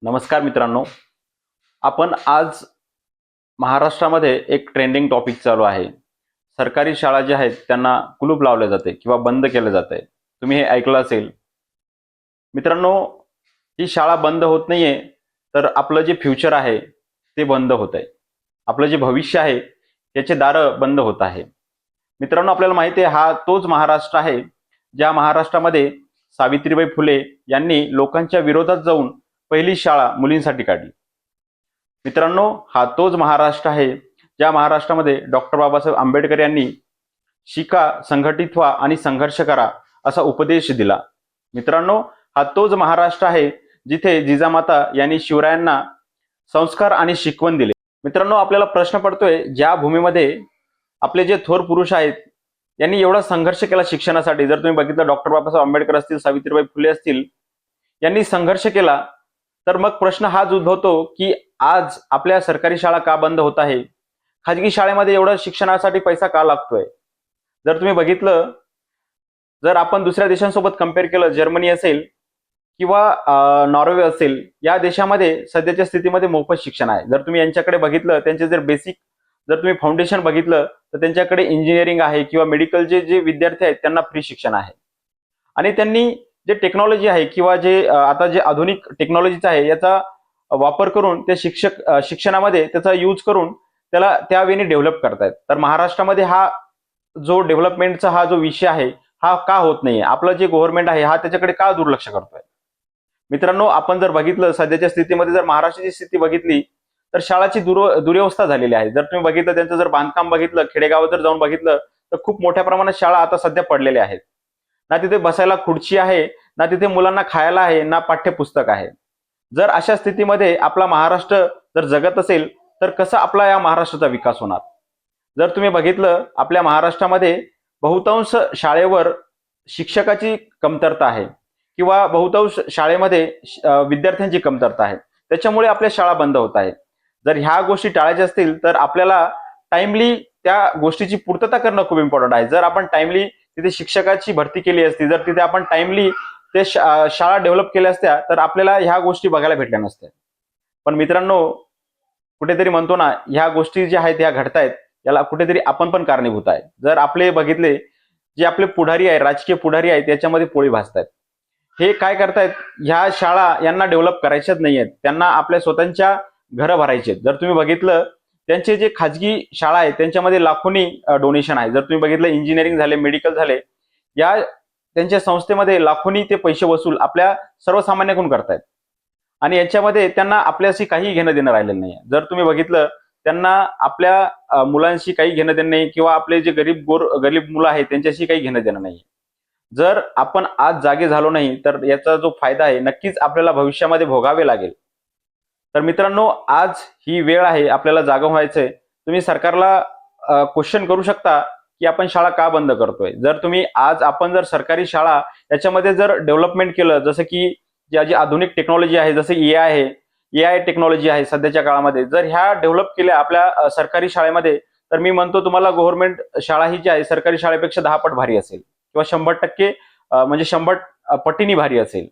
नमस्कार मित्रांनो, आपण आज महाराष्ट्रामध्ये एक ट्रेंडिंग टॉपिक चालू आहे. सरकारी शाळा ज्या आहेत त्यांना कुलूप लावले जाते किंवा बंद केले जाते. तुम्ही हे ऐकलं असेल. मित्रांनो, ही शाळा बंद होत नाहीये तर आपलं जे फ्युचर आहे ते बंद होत आहे. आपलं जे भविष्य आहे त्याचे दारं बंद होत आहे. मित्रांनो, आपल्याला माहिती आहे हा तोच महाराष्ट्र आहे ज्या महाराष्ट्रामध्ये सावित्रीबाई फुले यांनी लोकांच्या विरोधात जाऊन पहिली शाळा मुलींसाठी काढली. मित्रांनो, हा तोच महाराष्ट्र आहे ज्या महाराष्ट्रामध्ये डॉक्टर बाबासाहेब आंबेडकर यांनी शिका, संघटित व्हा आणि संघर्ष करा असा उपदेश दिला. मित्रांनो, हा तोच महाराष्ट्र आहे जिथे जिजामाता यांनी शिवरायांना संस्कार आणि शिकवण दिले. मित्रांनो, आपल्याला प्रश्न पडतोय, ज्या भूमीमध्ये आपले जे थोर पुरुष आहेत यांनी एवढा संघर्ष केला शिक्षणासाठी. जर तुम्ही बघितलं, डॉक्टर बाबासाहेब आंबेडकर असतील, सावित्रीबाई फुले असतील, यांनी संघर्ष केला, तर मग प्रश्न हाच उद्भवतो की आज आपल्या सरकारी शाळा का बंद होत आहे? खाजगी शाळेमध्ये एवढं शिक्षणासाठी पैसा का लागतोय? जर तुम्ही बघितलं, जर आपण दुसऱ्या देशांसोबत कम्पेअर केलं, जर्मनी असेल किंवा नॉर्वे असेल, या देशामध्ये सध्याच्या स्थितीमध्ये मोफत शिक्षण आहे. जर तुम्ही यांच्याकडे बघितलं, त्यांचे जर बेसिक जर तुम्ही फाउंडेशन बघितलं तर त्यांच्याकडे इंजिनिअरिंग आहे किंवा मेडिकलचे जे विद्यार्थी आहेत त्यांना फ्री शिक्षण आहे. आणि त्यांनी जे टेक्नॉलॉजी आहे किंवा जे आता जे आधुनिक टेक्नॉलॉजीचं आहे याचा वापर करून ते शिक्षणामध्ये त्याचा यूज करून त्याला त्यावेळी डेव्हलप करतायत. तर महाराष्ट्रामध्ये हा जो डेव्हलपमेंटचा हा जो विषय आहे हा का होत नाहीये? आपलं जे गव्हर्नमेंट आहे हा त्याच्याकडे का दुर्लक्ष करतोय? मित्रांनो, आपण जर बघितलं सध्याच्या स्थितीमध्ये, जर महाराष्ट्राची स्थिती बघितली तर शाळाची दुरवस्था झालेली आहे. जर तुम्ही बघितलं, त्यांचं जर बांधकाम बघितलं, खेडेगावात जर जाऊन बघितलं तर खूप मोठ्या प्रमाणात शाळा आता सध्या पडलेल्या आहेत. ना तिथे बसायला खुर्ची आहे, ना तिथे मुलांना खायला आहे, ना पाठ्यपुस्तक आहे. जर अशा स्थितीमध्ये आपला महाराष्ट्र जर जगत असेल तर कसा आपला या महाराष्ट्राचा विकास होणार? जर तुम्ही बघितलं, आपल्या महाराष्ट्रामध्ये बहुतांश शाळेवर शिक्षकाची कमतरता आहे किंवा बहुतांश शाळेमध्ये विद्यार्थ्यांची कमतरता आहे. त्याच्यामुळे आपल्या शाळा बंद होत आहेत. जर ह्या गोष्टी टाळायच्या असतील तर आपल्याला टाइमली त्या गोष्टीची पूर्तता करणं खूप इम्पॉर्टंट आहे. जर आपण टाइमली तिथे शिक्षकाची भरती केली असती, जर तिथे आपण टाइमली ते शाळा डेव्हलप केल्या असत्या तर आपल्याला ह्या गोष्टी बघायला भेटल्या नसत्या. पण मित्रांनो, कुठेतरी म्हणतो ना, ह्या गोष्टी ज्या आहेत ह्या घडतायत, याला कुठेतरी आपण पण कारणीभूत आहे. जर आपले बघितले, जे आपले पुढारी आहे, राजकीय पुढारी आहेत, त्याच्यामध्ये पोळी भाजतायत. हे काय करतायत? ह्या शाळा यांना डेव्हलप करायच्याच नाहीयेत, त्यांना आपल्या स्वतःच्या घरं भरायचे आहेत. जर तुम्ही बघितलं, त्यांचे जे खाजगी शाळा आहेत त्यांच्यामध्ये लाखोनी डोनेशन आहे. जर तुम्ही बघितलं, इंजिनिअरिंग झाले, मेडिकल झाले, या त्यांच्या संस्थेमध्ये लाखोनी ते पैसे वसूल आपल्या सर्वसामान्यांकडून करतायत. आणि याच्यामध्ये त्यांना आपल्याशी काही घेणं देणं राहिलेलं नाही. जर तुम्ही बघितलं, त्यांना आपल्या मुलांशी काही घेणं देणं नाही किंवा आपले जे गरीब मुलं आहेत त्यांच्याशी काही घेणं देणं नाही. जर आपण आज जागे झालो नाही तर याचा जो फायदा आहे नक्कीच आपल्याला भविष्यामध्ये भोगावे लागेल. तर मित्रांनो, आज ही वेळ आहे, आपल्याला जागं व्हायचंय. तुम्ही सरकारला क्वेश्चन करू शकता की आपण शाळा का बंद करतोय? जर तुम्ही आज आपण जर सरकारी शाळा याच्यामध्ये जर डेव्हलपमेंट केलं, जसं की जी आधुनिक टेक्नॉलॉजी आहे, जसं एआय टेक्नॉलॉजी आहे सध्याच्या काळामध्ये, जर ह्या डेव्हलप केल्या आपल्या सरकारी शाळेमध्ये, तर मी म्हणतो तुम्हाला गव्हर्नमेंट शाळा ही जी आहे सरकारी शाळेपेक्षा 10 पट भारी असेल किंवा 100% म्हणजे 100 पटींनी भारी असेल.